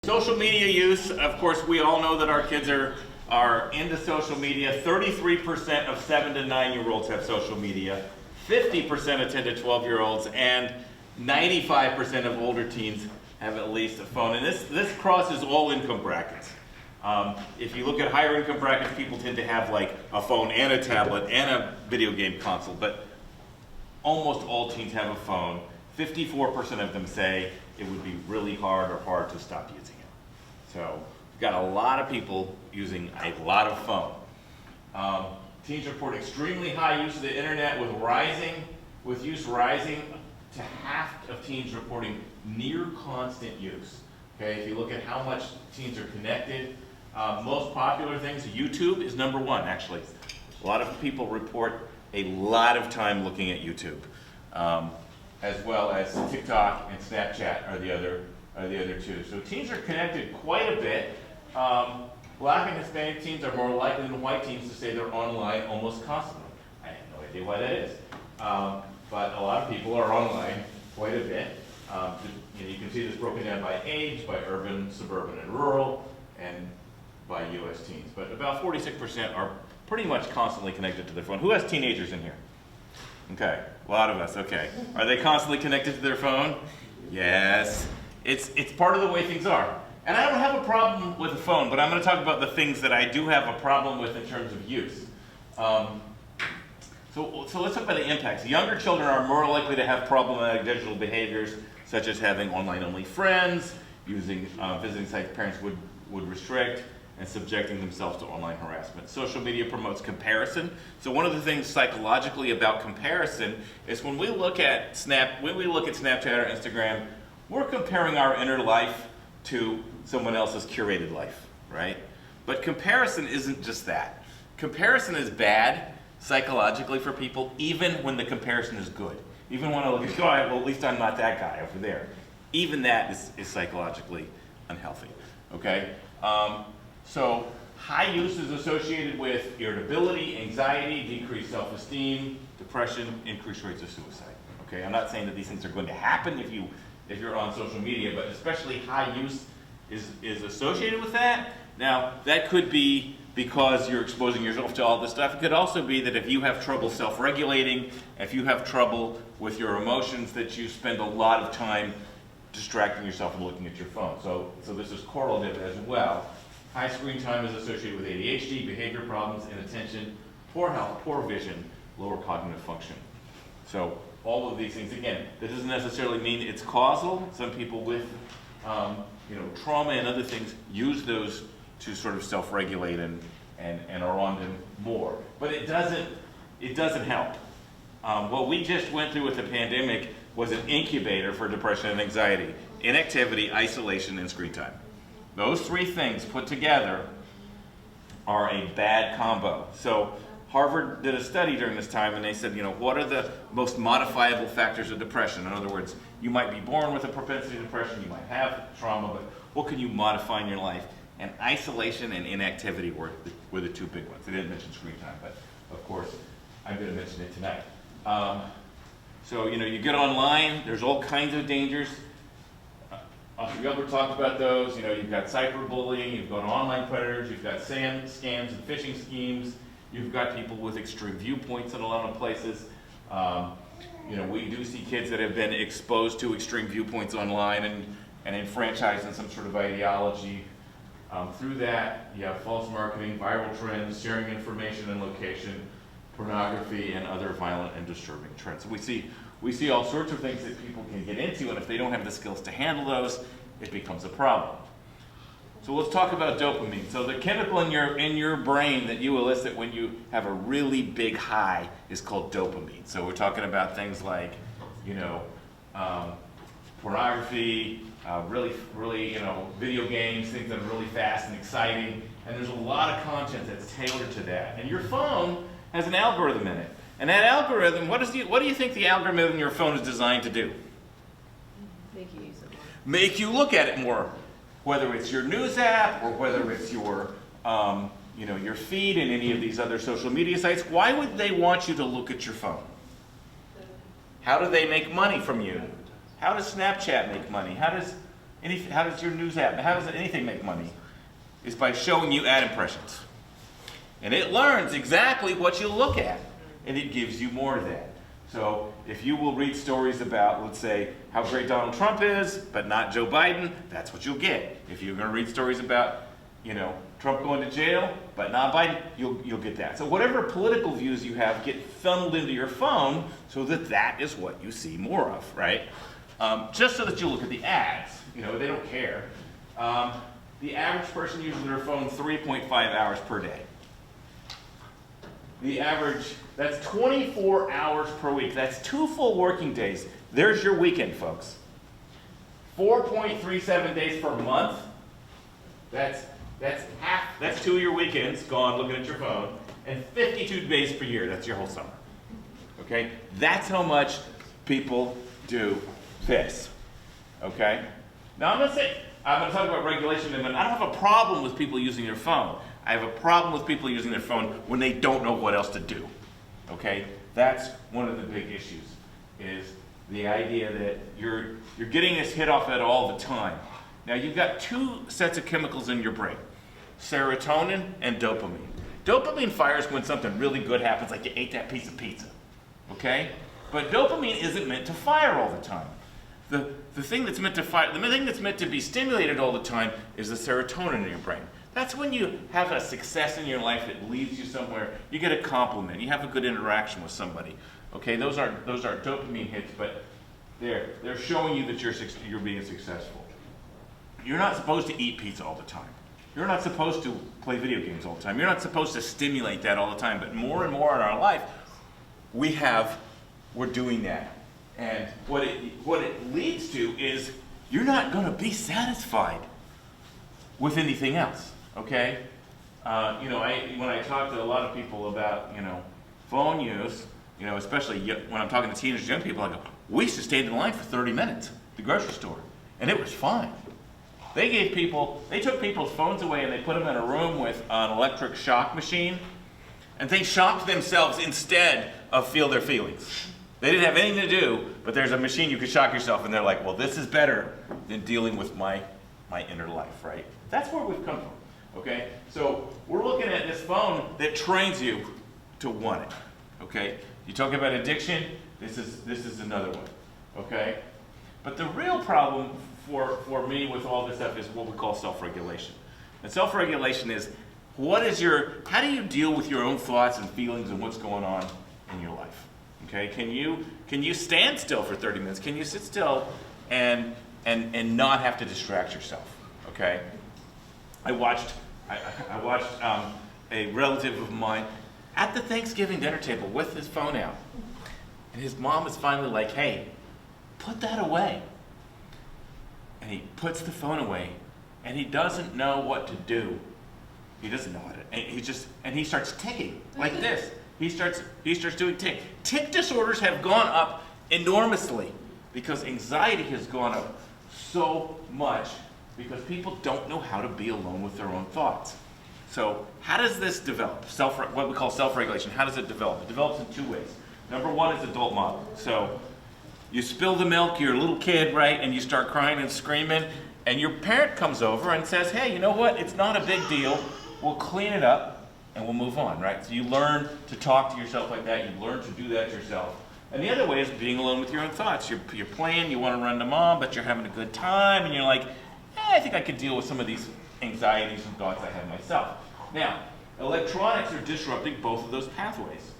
Social media use, of course, we all know that our kids are into social media. 33% of 7 to 9-year-olds have social media. 50% of 10 to 12-year-olds, and 95% of older teens have at least a phone. And this crosses all income brackets. If you look at higher income brackets, people tend to have like a phone and a tablet and a video game console, but almost all teens have a phone. 54% of them say it would be really hard to stop using it. So we've got a lot of people using a lot of phone. Teens report extremely high use of the internet with use rising to half of teens reporting near constant use. Okay, if you look at how much teens are connected, most popular things, YouTube is number one actually. A lot of people report a lot of time looking at YouTube, as well as TikTok and Snapchat are the other two. So teens are connected quite a bit. Black and Hispanic teens are more likely than white teens to say they're online almost constantly. I have no idea why that is, but a lot of people are online quite a bit. You can see this broken down by age, by urban, suburban, and rural, and by U.S. teens. But about 46% are pretty much constantly connected to their phone. Who has teenagers in here? Okay, a lot of us, okay. Are they constantly connected to their phone? Yes. It's part of the way things are. And I don't have a problem with the phone, but I'm going to talk about the things that I do have a problem with in terms of use. So let's talk about the impacts. Younger children are more likely to have problematic digital behaviors, such as having online-only friends, using visiting sites parents would restrict, and subjecting themselves to online harassment. Social media promotes comparison. So one of the things psychologically about comparison is when we look at Snapchat or Instagram, we're comparing our inner life to someone else's curated life, right? But comparison isn't just that. Comparison is bad psychologically for people, even when the comparison is good. Even when I look at, oh, well, at least I'm not that guy over there. Even that is psychologically unhealthy, okay? So high use is associated with irritability, anxiety, decreased self-esteem, depression, increased rates of suicide, okay? I'm not saying that these things are going to happen if you're on social media, but especially high use is associated with that. Now, that could be because you're exposing yourself to all this stuff. It could also be that if you have trouble self-regulating, if you have trouble with your emotions, that you spend a lot of time distracting yourself and looking at your phone. So this is correlative as well. High screen time is associated with ADHD, behavior problems, inattention, poor health, poor vision, lower cognitive function. So all of these things, again, that doesn't necessarily mean it's causal. Some people with trauma and other things use those to sort of self-regulate and are on them more. But it doesn't help. What we just went through with the pandemic was an incubator for depression and anxiety, inactivity, isolation, and screen time. Those three things put together are a bad combo. So Harvard did a study during this time, and they said, what are the most modifiable factors of depression? In other words, you might be born with a propensity to depression, you might have trauma, but what can you modify in your life? And isolation and inactivity were the two big ones. They didn't mention screen time, but of course, I'm going to mention it tonight. So you get online, there's all kinds of dangers. Gilbert talked about those. You've got cyberbullying, you've got online predators, you've got scams and phishing schemes. You've got people with extreme viewpoints in a lot of places. We do see kids that have been exposed to extreme viewpoints online and enfranchised in some sort of ideology. Through that, you have false marketing, viral trends, sharing information and location, pornography, and other violent and disturbing trends. So we see all sorts of things that people can get into, and if they don't have the skills to handle those, it becomes a problem. So let's talk about dopamine. So the chemical in your brain that you elicit when you have a really big high is called dopamine. So we're talking about things like, pornography, really, video games, things that are really fast and exciting. And there's a lot of content that's tailored to that. And your phone has an algorithm in it. And that algorithm, what do you think the algorithm in your phone is designed to do? Make you use it more. Make you look at it more. Whether it's your news app or whether it's your feed in any of these other social media sites, why would they want you to look at your phone? How do they make money from you? How does Snapchat make money? How how does your news app, how does anything make money? Is by showing you ad impressions. And it learns exactly what you look at, and it gives you more of that. So if you will read stories about, let's say, how great Donald Trump is, but not Joe Biden, that's what you'll get. If you're going to read stories about, Trump going to jail, but not Biden, you'll get that. So whatever political views you have get funneled into your phone so that is what you see more of, right? Just so that you look at the ads. They don't care. The average person uses their phone 3.5 hours per day. The average, that's 24 hours per week. That's 2 full working days. There's your weekend, folks. 4.37 days per month. That's 2 of your weekends gone looking at your phone. And 52 days per year. That's your whole summer. Okay? That's how much people do this. Okay? Now I'm going to talk about regulation in a minute. I don't have a problem with people using their phone. I have a problem with people using their phone when they don't know what else to do. Okay? That's one of the big issues, is the idea that you're getting this hit off at all the time. Now you've got 2 sets of chemicals in your brain, serotonin and dopamine. Dopamine fires when something really good happens, like you ate that piece of pizza. Okay? But dopamine isn't meant to fire all the time. The thing that's meant to fire, the thing that's meant to be stimulated all the time is the serotonin in your brain. That's when you have a success in your life that leads you somewhere. You get a compliment. You have a good interaction with somebody. Okay, those are dopamine hits, but they're showing you that you're being successful. You're not supposed to eat pizza all the time. You're not supposed to play video games all the time. You're not supposed to stimulate that all the time. But more and more in our life, we're doing that. And what it leads to is you're not going to be satisfied with anything else. Okay? When I talk to a lot of people about, phone use, especially when I'm talking to teenagers, young people, I go, we used to stand in line for 30 minutes at the grocery store, and it was fine. They took people's phones away and they put them in a room with an electric shock machine, and they shocked themselves instead of feel their feelings. They didn't have anything to do, but there's a machine you could shock yourself, and they're like, well, this is better than dealing with my inner life, right? That's where we've come from, okay? So we're looking at this phone that trains you to want it, okay? You talk about addiction, this is another one, okay? But the real problem for me with all this stuff is what we call self-regulation. And self-regulation is, how do you deal with your own thoughts and feelings and what's going on in your life? Okay, can you stand still for 30 minutes? Can you sit still and not have to distract yourself? Okay, I watched a relative of mine at the Thanksgiving dinner table with his phone out, and his mom is finally like, "Hey, put that away." And he puts the phone away, and he doesn't know what to do. He doesn't know what to, and he starts ticking like this. He starts doing tick. Tick disorders have gone up enormously because anxiety has gone up so much because people don't know how to be alone with their own thoughts. So how does this develop? What we call self-regulation. How does it develop? It develops in 2 ways. Number one is adult model. So you spill the milk, you're a little kid, right, and you start crying and screaming, and your parent comes over and says, hey, you know what? It's not a big deal. We'll clean it up. And we'll move on, right? So you learn to talk to yourself like that. You learn to do that yourself. And the other way is being alone with your own thoughts. You're playing, you want to run to mom, but you're having a good time, and you're like, I think I could deal with some of these anxieties and thoughts I have myself. Now, electronics are disrupting both of those pathways,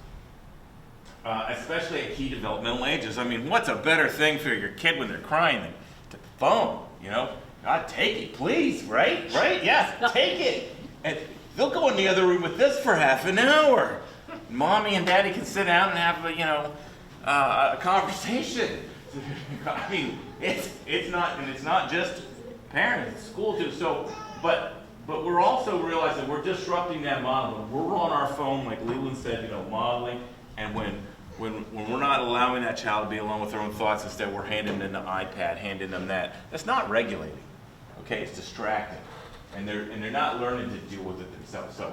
especially at key developmental ages. I mean, what's a better thing for your kid when they're crying than the phone, God, take it, please, right? Right? Yes, take it. And they'll go in the other room with this for half an hour. Mommy and Daddy can sit down and have a conversation. I mean, it's not just parents, it's school too. So, but we're also realizing we're disrupting that model. We're on our phone, like Leland said, modeling, and when we're not allowing that child to be alone with their own thoughts, instead we're handing them the iPad, handing them that. That's not regulating. Okay, it's distracting. And they're not learning to deal with it themselves. So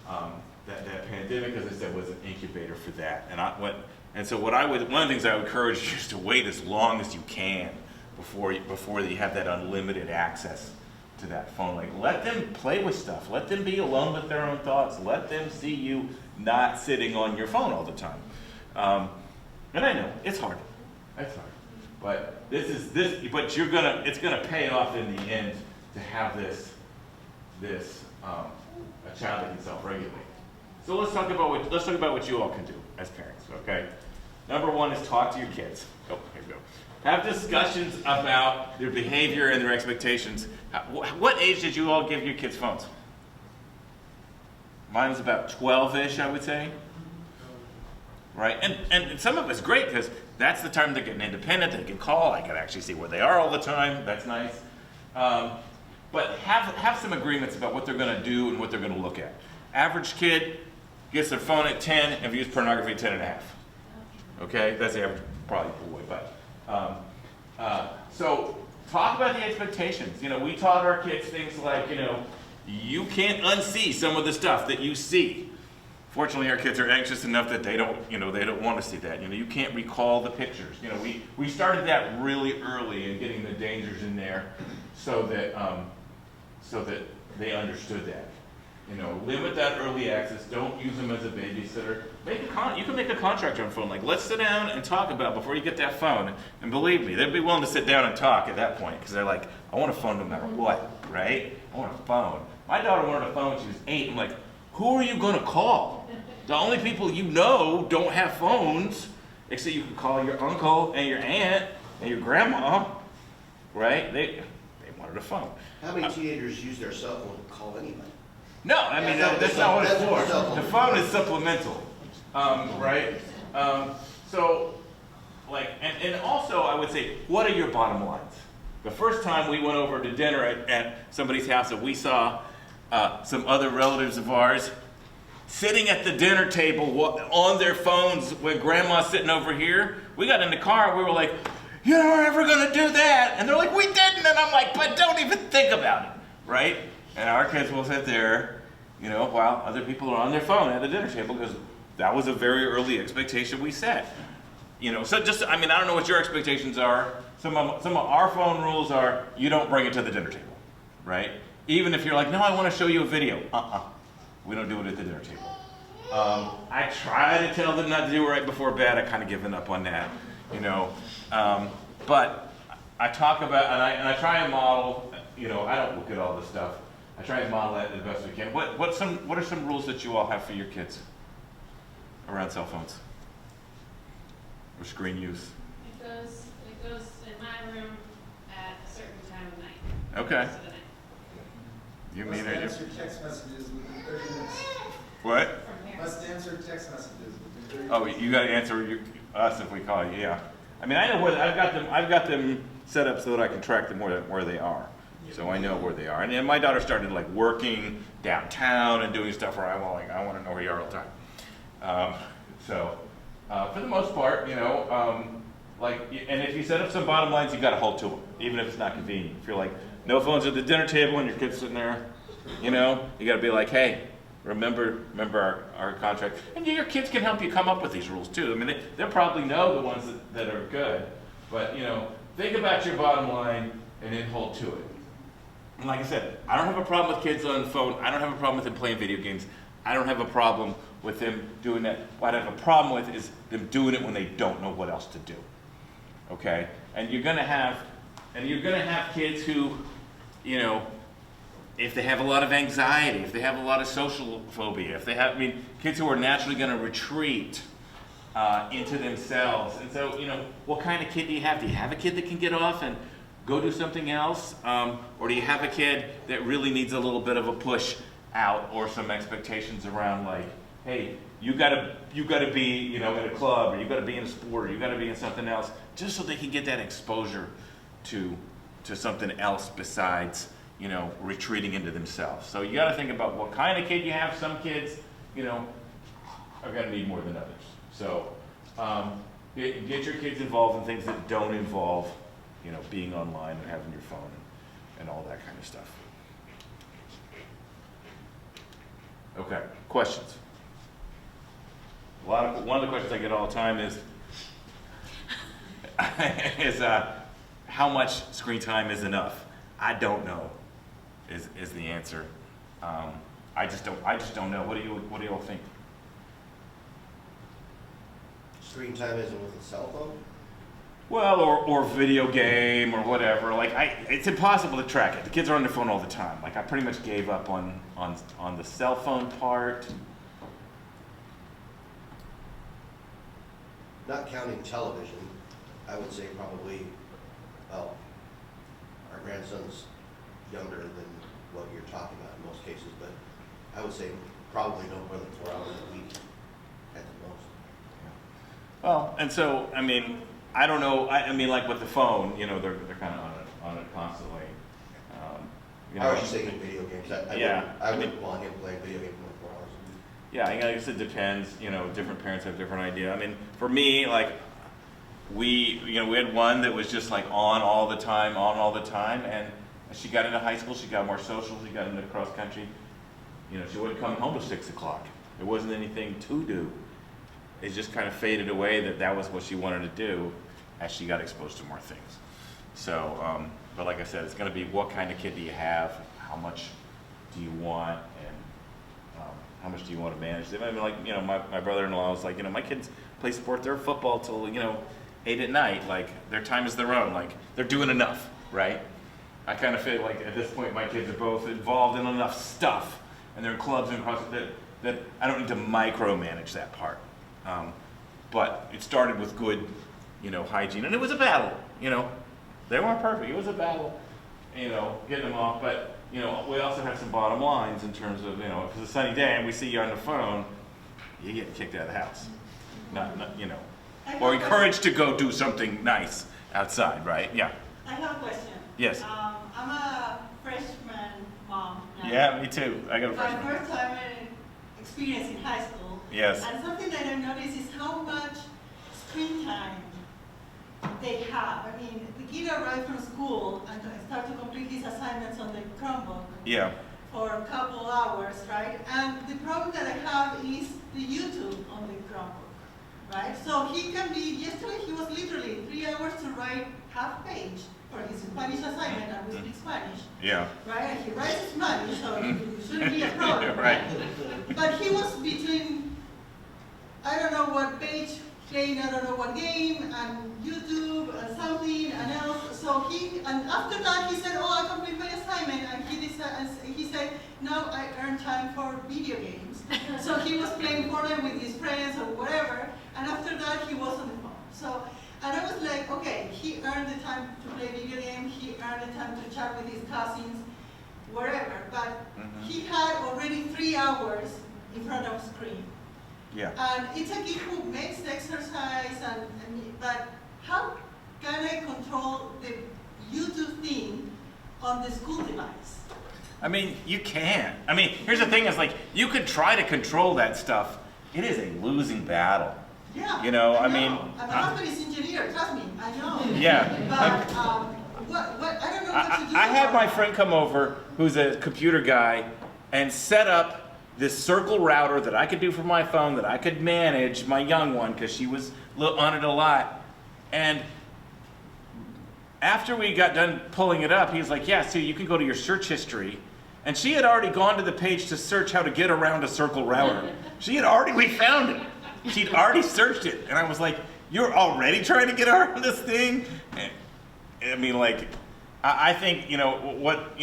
that pandemic, as I said, was an incubator for that. And one of the things I would encourage you is to wait as long as you can before you have that unlimited access to that phone. Like, let them play with stuff. Let them be alone with their own thoughts. Let them see you not sitting on your phone all the time. And I know it's hard. It's hard. But but it's gonna pay off in the end to have this a child that can self-regulate. So let's talk about what you all can do as parents. Okay. Number one is talk to your kids. Oh, here we go. Have discussions about their behavior and their expectations. What age did you all give your kids phones? Mine was about 12-ish, I would say. Right? And some of it's great because that's the time they're getting independent. They can call. I can actually see where they are all the time. That's nice. But have some agreements about what they're going to do and what they're going to look at. Average kid gets their phone at 10 and views pornography at 10 and a half. Okay? That's the average, probably boy. But so talk about the expectations. You know, we taught our kids things like, you know, you can't unsee some of the stuff that you see. Fortunately, our kids are anxious enough that they don't want to see that. You know, you can't recall the pictures. You know, we started that really early in getting the dangers in there, so that they understood that. You know, limit that early access. Don't use them as a babysitter. You can make a contract on phone. Like, let's sit down and talk about before you get that phone. And believe me, they'd be willing to sit down and talk at that point because they're like, I want a phone no matter what, right? I want a phone. My daughter wanted a phone when she was 8. I'm like, who are you going to call? The only people you know don't have phones, except you can call your uncle and your aunt and your grandma, right? They wanted a phone. How many teenagers use their cell phone to call anybody? No, I mean, that's not what it's for. The phone is supplemental, right? So, like, and also I would say, what are your bottom lines? The first time we went over to dinner at somebody's house and we saw some other relatives of ours sitting at the dinner table on their phones with grandma sitting over here, we got in the car and we were like, you're never gonna do that. And they're like, we didn't. And I'm like, but don't even think about it, right? And our kids will sit there, you know, while other people are on their phone at the dinner table because that was a very early expectation we set. You know, so just, I mean, I don't know what your expectations are. Some of our phone rules are you don't bring it to the dinner table, right? Even if you're like, no, I want to show you a video. We don't do it at the dinner table. I try to tell them not to do it right before bed. I kind of given up on that, you know. But I talk about, and I try and model, you know, I don't look at all this stuff. I try and model that the best we can. What are some rules that you all have for your kids around cell phones or screen use? It goes in my room at a certain time of night. Okay. Most of the night. You Must mean it? answer text messages within 30 minutes. What? From here. Must answer text messages within 30 Oh, minutes. you got to answer us if we call you. Yeah. I mean, I know where I've got them set up so that I can track them where they are. So I know where they are. And then my daughter started like working downtown and doing stuff where I want to know where you are all the time. So for the most part, you know, and if you set up some bottom lines, you got to hold to them, even if it's not convenient. If you're like, no phones at the dinner table and your kid's sitting there, you know, you got to be like, hey, remember our contract. And your kids can help you come up with these rules too. I mean, they'll probably know the ones that are good, but you know, think about your bottom line and then hold to it. And like I said, I don't have a problem with kids on the phone. I don't have a problem with them playing video games. I don't have a problem with them doing that. What I have a problem with is them doing it when they don't know what else to do. Okay? And you're gonna have kids who, you know, if they have a lot of anxiety, if they have a lot of social phobia, kids who are naturally gonna retreat into themselves. And so, you know, what kind of kid do you have? Do you have a kid that can get off and go do something else? Or do you have a kid that really needs a little bit of a push out or some expectations around like, hey, you gotta be, you know, in a club, or you gotta be in a sport, or you gotta be in something else, just so they can get that exposure to something else besides, you know, retreating into themselves. So you gotta think about what kind of kid you have. Some kids, you know, are gonna need more than others. So get your kids involved in things that don't involve, you know, being online and having your phone and all that kind of stuff. Okay, questions? One of the questions I get all the time is how much screen time is enough? I don't know, is the answer. I just don't know. What do you all think? Screen time isn't with a cell phone? Well, or video game or whatever. Like it's impossible to track it. The kids are on their phone all the time. Like I pretty much gave up on the cell phone part. Not counting television, I would say probably, well, our grandson's younger than what you're talking about in most cases, but I would say probably no more than 4 hours a week at the most. Well, and so I mean, I don't know. I mean, like with the phone, you know, they're kind of on it constantly. You know, I was just thinking video games. I wouldn't want him playing video games more than 4 hours a week. Yeah, I guess it depends. You know, different parents have different idea. I mean, for me, like we had one that was just like on all the time, and she got into high school. She got more social. She got into cross country. You know, she wouldn't come home till 6 o'clock. There wasn't anything to do. It just kind of faded away that was what she wanted to do as she got exposed to more things. So, but like I said, it's going to be what kind of kid do you have, how much do you want, and how much do you want to manage them. I mean, like, you know, my brother-in-law was like, you know, my kids play sport, they're football till, 8 at night. Like, their time is their own. Like, they're doing enough, right? I kind of feel like at this point my kids are both involved in enough stuff, and they're in clubs and across that I don't need to micromanage that part. But it started with good, hygiene, and it was a battle. They weren't perfect. It was a battle, getting them off. But we also have some bottom lines in terms of, if it's a sunny day and we see you on the phone, you get kicked out of the house, or encouraged to go do something nice outside, right? Yeah. I have a question. Yes. I'm a freshman mom now. Yeah, me too. I got a My freshman. first time experience in high school. Yes. And something that I noticed is how much screen time they have. I mean, the kid arrived from school and start to complete his assignments on the Chromebook Yeah. for a couple hours, right? And the problem that I have is the YouTube on the Chromebook, right? So yesterday he was literally 3 hours to write half page for his Spanish assignment, and we speak Spanish. Yeah. Right? And he writes Spanish, so it shouldn't be a problem. Right. But he was between, I don't know what page, playing I don't know what game, and YouTube, and something, and else. So and after that he said, oh, I complete my assignment, and he said, now I earn time for video games. So he was playing Fortnite with his friends or whatever, and after that he was on the phone. So, and I was like, okay, he earned the time to play video games, he earned the time to chat with his cousins, wherever, but he had already 3 hours in front of screen. Yeah. And it's a kid who makes the exercise, but how can I control the YouTube thing on the school device? I mean, you can. I mean, here's the thing: is like you could try to control that stuff. It is a losing battle. Yeah. I mean, and my husband is engineer. Trust me, I know. Yeah. But I don't know what to do. I had my friend come over, who's a computer guy, and set up this circle router that I could do from my phone, that I could manage my young one because she was on it a lot. And after we got done pulling it up, he was like, yeah, so you can go to your search history. And she had already gone to the page to search how to get around a circle router. We found it. She'd already searched it. And I was like, you're already trying to get around this thing? And, I mean, like, I think, what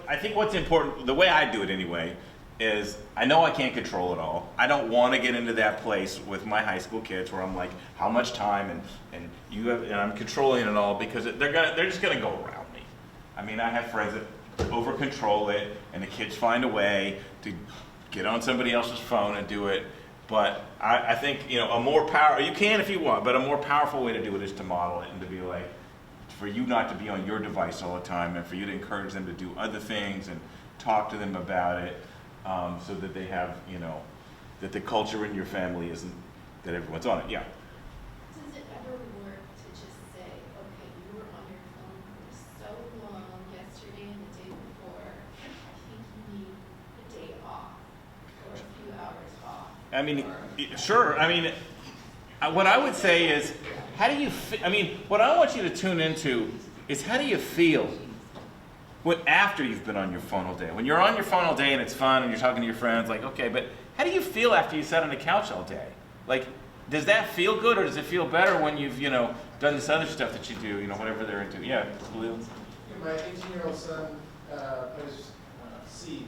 I think what's important, the way I do it anyway, is I know I can't control it all. I don't want to get into that place with my high school kids where I'm like, how much time and I'm controlling it all, because they're just gonna go around me. I mean, I have friends that over control it, and the kids find a way to get on somebody else's phone and do it. But I think a more you can if you want, but a more powerful way to do it is to model it and to be like, for you not to be on your device all the time, and for you to encourage them to do other things and talk to them about it. So that they have, that the culture in your family isn't that everyone's on it. Yeah. Does it ever work to just say, okay, you were on your phone for so long yesterday and the day before, I think you need a day off or a few hours off? I mean, sure. I mean, what I would say is how do you I mean, what I want you to tune into is how do you feel after you've been on your phone all day? When you're on your phone all day and it's fun and you're talking to your friends, like, okay, but how do you feel after you sat on the couch all day? Like, does that feel good, or does it feel better when you've, done this other stuff that you do, whatever they're into? Yeah, Blue. My 18-year-old son plays Siege,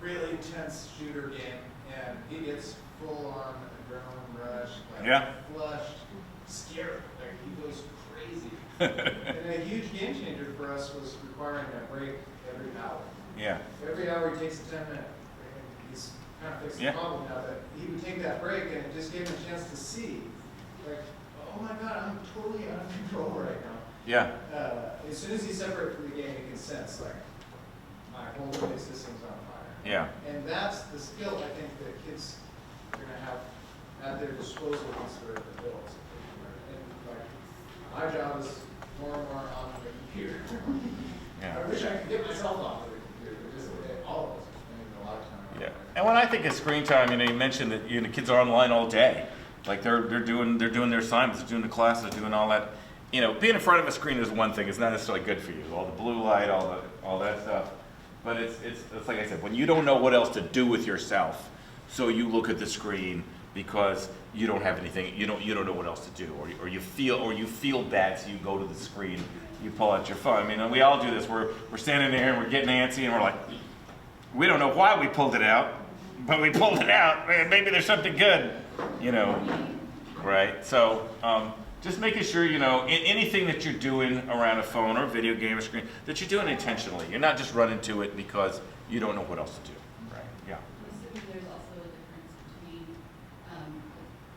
really intense shooter game, and he gets full-on adrenaline rush, like Yeah. flushed, scared, like he goes crazy. And a huge game changer for us was requiring a break every hour. Yeah. Every hour he takes a 10-minute break, and he's kind of fixed Yeah. the problem now that he would take that break and it just gave him a chance to see, like, oh my God, I'm totally out of control right now. Yeah. As soon as he's separate from the game, he can sense, like, my whole body system's on fire. Yeah. And that's the skill I think that kids are going to have at their disposal once they're adults. And like, my job is more and more on the computer. Yeah. I wish I could get myself off of the computer, but just all of us are spending a lot of time on Yeah. it. And when I think of screen time, you mentioned that kids are online all day. Like they're doing their assignments, they're doing the classes, they're doing all that. Being in front of a screen is one thing. It's not necessarily good for you. All the blue light, all that stuff. But it's like I said, when you don't know what else to do with yourself, so you look at the screen because you don't have anything, you don't know what else to do, or you feel bad, so you go to the screen, you pull out your phone. I mean, we all do this. We're standing there and we're getting antsy, and we're like, we don't know why we pulled it out, but we pulled it out. Maybe there's something good, right? So just making sure, anything that you're doing around a phone or a video game or screen, that you're doing intentionally. You're not just running to it because you don't know what else to do, right? Yeah. I'm assuming there's also a difference between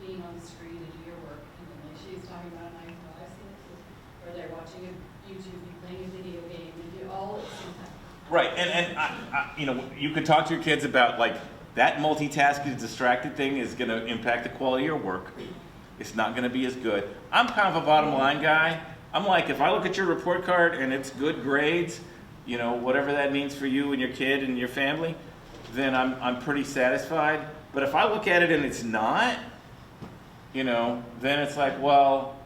being on the screen to do your work, and then like she's talking about, and I've seen it too, where they're watching a YouTube, playing a video game, and do all at the same time. Right, and you can talk to your kids about like that multitasking, distracted thing is going to impact the quality of your work. It's not going to be as good. I'm kind of a bottom line guy. I'm like, if I look at your report card and it's good grades, whatever that means for you and your kid and your family, then I'm pretty satisfied. But if I look at it and it's not, then it's like, well,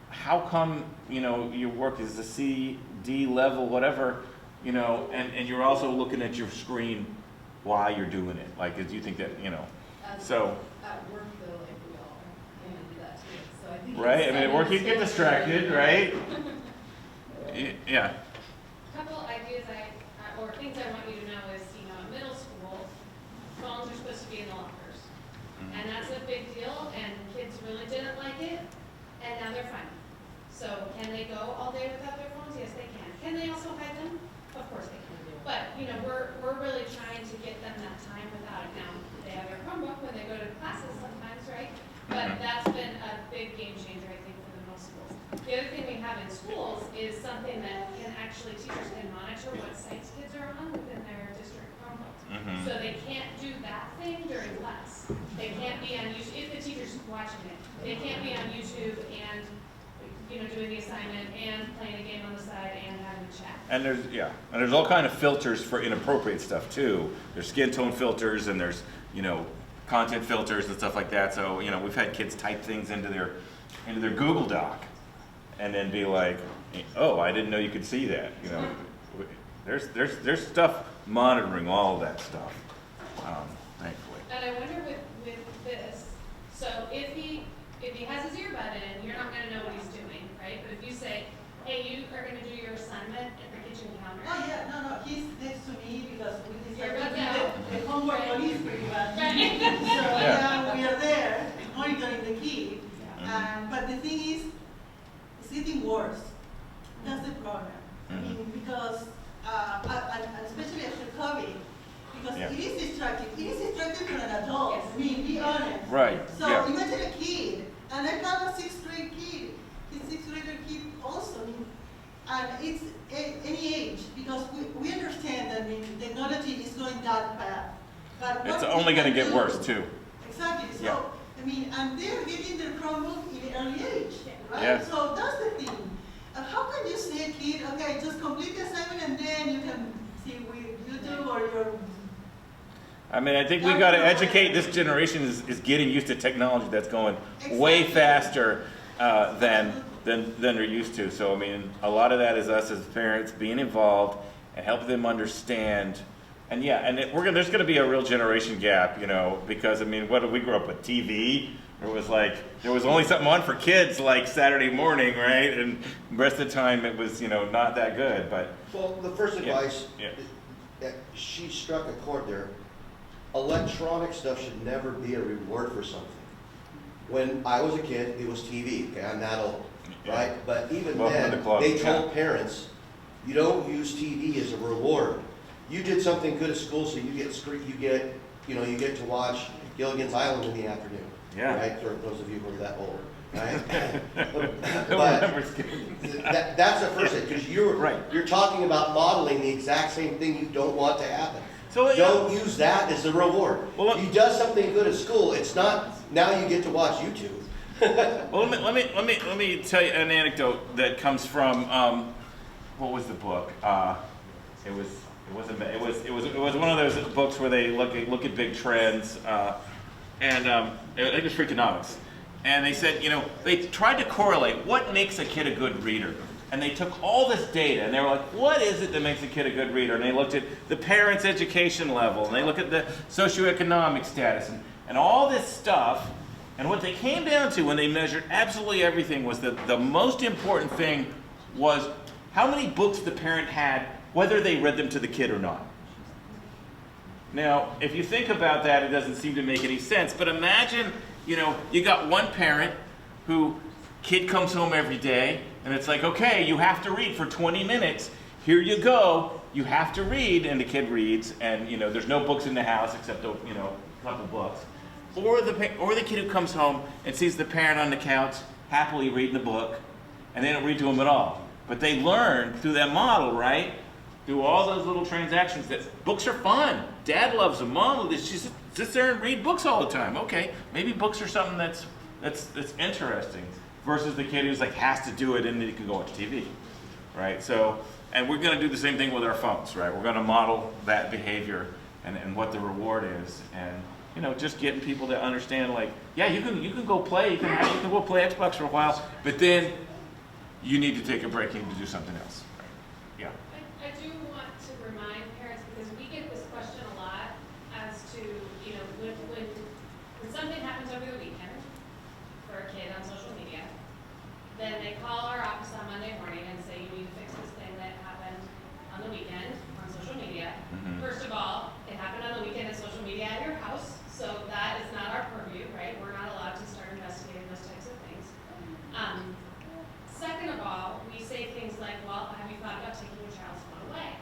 how come, your work is a C, D level, whatever, and you're also looking at your screen while you're doing it. Like, do you think that, so. At work though, like we all can do that too, so I think. Right, I mean, at work you get distracted, right? Yeah. Couple ideas or things I want you to know is, at middle school, phones are supposed to be in the lockers. And that's a big deal, and kids really didn't like it, and now they're fine. So can they go all day without their phones? Yes, they can. Can they also hide them? Of course they can. But, we're really trying to get them that time without it. Now, they have their Chromebook when they go to classes sometimes, right? But that's been a big game changer, I think, for the middle schools. The other thing we have in schools is something that teachers can monitor what sites kids are on within their district Chromebooks. So they can't do that thing during class. They can't be on YouTube, if the teacher's watching it, they can't be on YouTube and, doing the assignment and playing a game on the side and having a chat. And there's all kind of filters for inappropriate stuff too. There's skin tone filters and there's, content filters and stuff like that. So, we've had kids type things into their Google Doc and then be like, oh, I didn't know you could see that. There's stuff monitoring all of that stuff, thankfully. And I wonder with this, so if he has his earbud in, you're not gonna know what he's doing, right? But if you say, hey, you are gonna do your assignment at the kitchen counter. Oh, yeah, no, he's next to me because we decided You're to good do the homework on his pretty much. Right. So now we are there monitoring the kid. But the thing is, it's getting worse. That's the problem. I mean, because, and especially after COVID, because it is distracting. It is distracting for an adult. Yes. I mean, be honest. Right. So imagine a kid, and I have a 6th grade kid. He's 6th grader kid also. I mean, and it's any age, because we understand that technology is going that path. But It's what only we going to can get do- worse too. Exactly. So, Yeah. I mean, and they're getting their Chromebook in an early age, right? Yeah. So that's the thing. How can you say, kid, okay, just complete the assignment and then you can see with YouTube or your. I mean, I think we got to educate this generation is getting used to technology that's going way faster than they're used to. So I mean, a lot of that is us as parents being involved and helping them understand. And yeah, and there's going to be a real generation gap, you know, because I mean, what did we grow up with? TV. There was only something on for kids like Saturday morning, right? And the rest of the time it was, you know, not that good. But Well, the first advice, yeah. She struck a chord there. Electronic stuff should never be a reward for something. When I was a kid, it was TV. Okay, I'm that old, right? But even Welcome to then, the club. they Yeah. told parents, you don't use TV as a reward. You did something good at school, so you get to watch Gilligan's Island in the afternoon. Yeah. Right, for those of you who are that old, right? Who But remembers kids? that's the first thing, because Right. you're talking about modeling the exact same thing you don't want to happen. So, yeah. Don't use that as a reward. Well, You does something good at school. It's not now you get to watch YouTube. Well, let me tell you an anecdote that comes from what was the book? It was one of those books where they look at big trends, and I think it was Freakonomics. And they said, you know, they tried to correlate what makes a kid a good reader. And they took all this data and they were like, what is it that makes a kid a good reader? And they looked at the parent's education level, and they looked at the socioeconomic status, and all this stuff. And what they came down to when they measured absolutely everything was that the most important thing was how many books the parent had, whether they read them to the kid or not. Now, if you think about that, it doesn't seem to make any sense. But imagine, you know, you got one parent who, kid comes home every day, and it's like, okay, you have to read for 20 minutes. Here you go. You have to read, and the kid reads, and you know, there's no books in the house except a couple books. Or the kid who comes home and sees the parent on the couch happily reading the book, and they don't read to him at all. But they learn through that model, right? Through all those little transactions that books are fun. Dad loves them. Mom, she sits there and read books all the time. Okay, maybe books are something that's interesting. Versus the kid who's like has to do it and then he can go watch TV, right? So, and we're going to do the same thing with our phones, right? We're going to model that behavior and what the reward is, and you know, just getting people to understand, like, yeah, you can go play, you can go play Xbox for a while, but then you need to take a break and do something else. Right? Yeah. I do want to remind parents, because we get this question a lot as to, you know, when something happens over the weekend for a kid on social media, then they call our office on Monday morning and say, you need to fix this thing that happened on the weekend on social media. Mm-hmm. First of all, it happened on the weekend at social media at your house, so that is not our purview, right? We're not allowed to start investigating those types of things. Second of all, we say things like, well, have you thought about taking your child's phone away?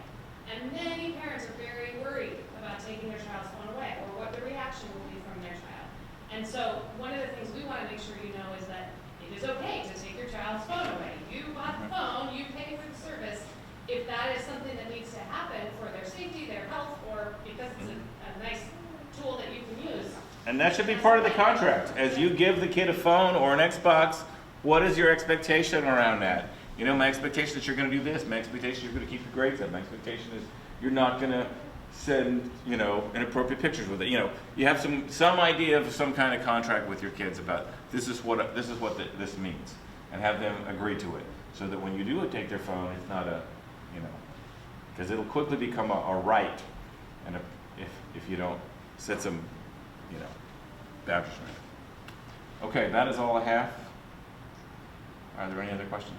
And many parents are very worried about taking their child's phone away, or what the reaction will be from their child. And so one of the things we want to make sure you know is that it is okay to take your child's phone away. You bought the phone, you pay for the service. If that is something that needs to happen for their safety, their health, or because it's a nice tool that you can use. And that should be part of the contract. As you give the kid a phone or an Xbox, what is your expectation around that? You know, my expectation is you're going to do this. My expectation is you're going to keep your grades up. My expectation is you're not going to send, you know, inappropriate pictures with it. You know, you have some idea of some kind of contract with your kids about this is what this means, and have them agree to it, so that when you do take their phone, it's not a, you know, because it'll quickly become a right, and if you don't set some, you know, boundaries around it. Okay, that is all I have. Are there any other questions?